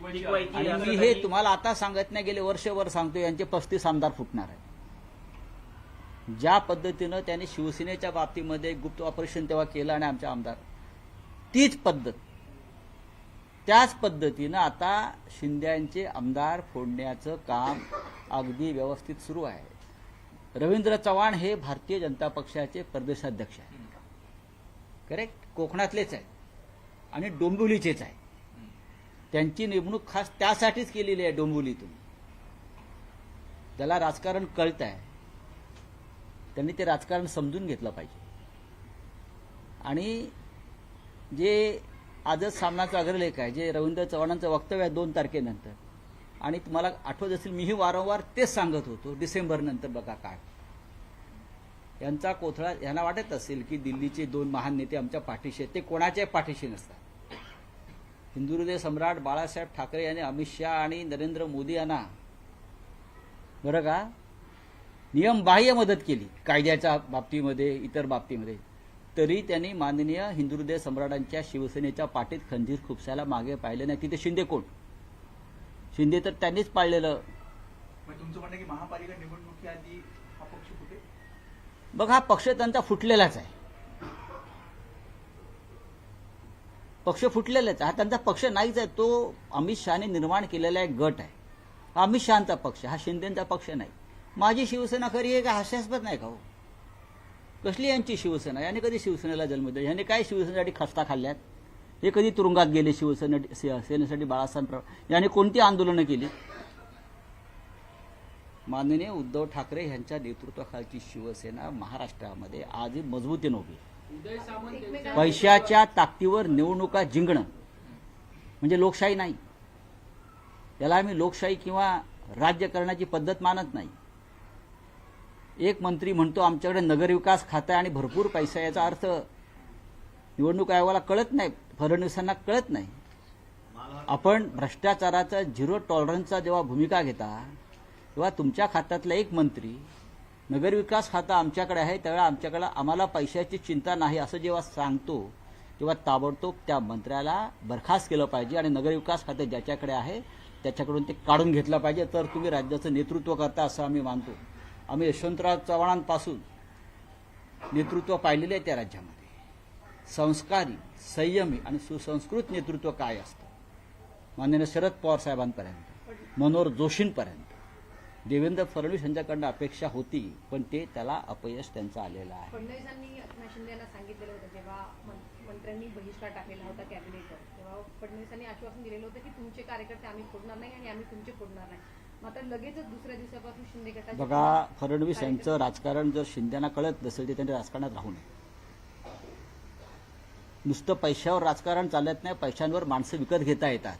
आणि मी हे तुम्हाला आता सांगत नाही, गेले वर्षभर सांगतो, यांचे 35 आमदार फुटणार आहे. ज्या पद्धतीनं त्यांनी शिवसेनेच्या बाबतीमध्ये गुप्त ऑपरेशन तेव्हा केलं आणि आमचे आमदार, तीच पद्धत, त्याच पद्धतीनं आता शिंद्यांचे आमदार फोडण्याचं काम अगदी व्यवस्थित सुरू आहे. रवींद्र चव्हाण हे भारतीय जनता पक्षाचे प्रदेशाध्यक्ष आहेत, करेक्ट, कोकणातलेच आहेत आणि डोंबिवलीचेच आहे. त्यांची नेमणूक खास त्यासाठीच केलेली आहे डोंबिवलीतून. त्याला राजकारण कळत आहे, त्यांनी ते राजकारण समजून घेतलं पाहिजे. आणि जे आजच सामनाचा अग्रलेख आहे, जे रवींद्र चव्हाणांचं वक्तव्य आहे 2 तारखेनंतर, आणि तुम्हाला आठवत असेल मीही वारंवार तेच सांगत होतो, डिसेंबर नंतर बघा काय यांचा कोथळा. यांना वाटत असेल की दिल्लीचे 2 महान नेते आमच्या पाठीशी आहेत, ते कोणाच्याही पाठीशी नसतात. हिंदुहृदय सम्राट बाळासाहेब ठाकरे यांनी अमित शहा आणि नरेंद्र मोदी यांना बरं का नियमबाह्य मदत केली कायद्याच्या बाबतीमध्ये, इतर बाबतीमध्ये, तरी त्यांनी माननीय हिंदुहृदय सम्राटांच्या शिवसेनेच्या पाठीत खंजीर खुपसायला मागे पाहिले नाही. तिथे शिंदे कोण? शिंदे तर त्यांनीच पाळलेलं. तुमचं म्हणणं की महापालिका निवडणुकीआधी हा पक्ष कुठे? बघ, हा पक्ष त्यांचा फुटलेलाच आहे. पक्ष फुटलेलाच आहे, हा त्यांचा पक्ष नाहीच आहे. तो अमित शहाने निर्माण केलेला एक गट आहे. हा अमित शहाचा पक्ष, हा शिंदेचा पक्ष नाही. माझी शिवसेना खरी आहे का? हास्यास्पद नाही का हो? कसली यांची शिवसेना? याने कधी शिवसेनेला जन्म दिला? याने काय शिवसेनेसाठी खस्ता खाल्ल्यात? हे कधी तुरुंगात गेले सेनेसाठी? बाळासाहेब याने कोणती आंदोलनं केली? माननीय उद्धव ठाकरे यांच्या नेतृत्वाखालची शिवसेना महाराष्ट्रामध्ये आजही मजबूतीने उभी आहे. पैशाच्या ताकदीवर निवडणुका जिंकणं म्हणजे लोकशाही नाही. याला आम्ही लोकशाही किंवा राज्य करण्याची पद्धत मानत नाही. एक मंत्री म्हणतो आमच्याकडे नगरविकास खातं आहे आणि भरपूर पैसा, याचा अर्थ निवडणूक आयोगाला कळत नाही, फडणवीसांना कळत नाही. आपण भ्रष्टाचाराचा 0 टॉलरन्सचा जेव्हा भूमिका घेता, तेव्हा तुमच्या खात्यातला एक मंत्री नगरविकास खातं आमच्याकडे आहे, त्यावेळेला आम्हाला पैशाची चिंता नाही असं जेव्हा सांगतो, तेव्हा ताबडतोब त्या मंत्र्याला बरखास्त केलं पाहिजे आणि नगरविकास खातं ज्याच्याकडे आहे त्याच्याकडून ते काढून घेतलं पाहिजे. तर तुम्ही राज्याचं नेतृत्व करता असं आम्ही मानतो. आम्ही यशवंतराव चव्हाणांपासून नेतृत्व पाहिलेले आहे त्या राज्यामध्ये. संस्कारी, संयमी आणि सुसंस्कृत नेतृत्व काय असतं, माननीय शरद पवार साहेबांपर्यंत, मनोहर जोशींपर्यंत, देवेंद्र फडणवीस यांच्याकडनं अपेक्षा होती, पण ते त्याला अपयश त्यांचं आलेलं आहे. फडणवीसांनी शिंदे यांना सांगितलेलं होतं, जेव्हा मंत्र्यांनी बहिष्कार टाकलेला होता कॅबिनेटवर, तेव्हा फडणवीसांनी आश्वासन दिलेलं होतं की तुमचे कार्यकर्ते आम्ही फोडणार नाही आणि आम्ही तुमचे फोडणार नाही. मात्र लगेचच दुसऱ्या दिवसापासून शिंदे गटाचे बघा, फडणवीस यांचं राजकारण जर शिंदेना कळत नसेल तर त्यांनी राजकारणात राहू नये. नुसतं पैशावर राजकारण चालत नाही, पैशांवर माणसं विकत घेता येतात.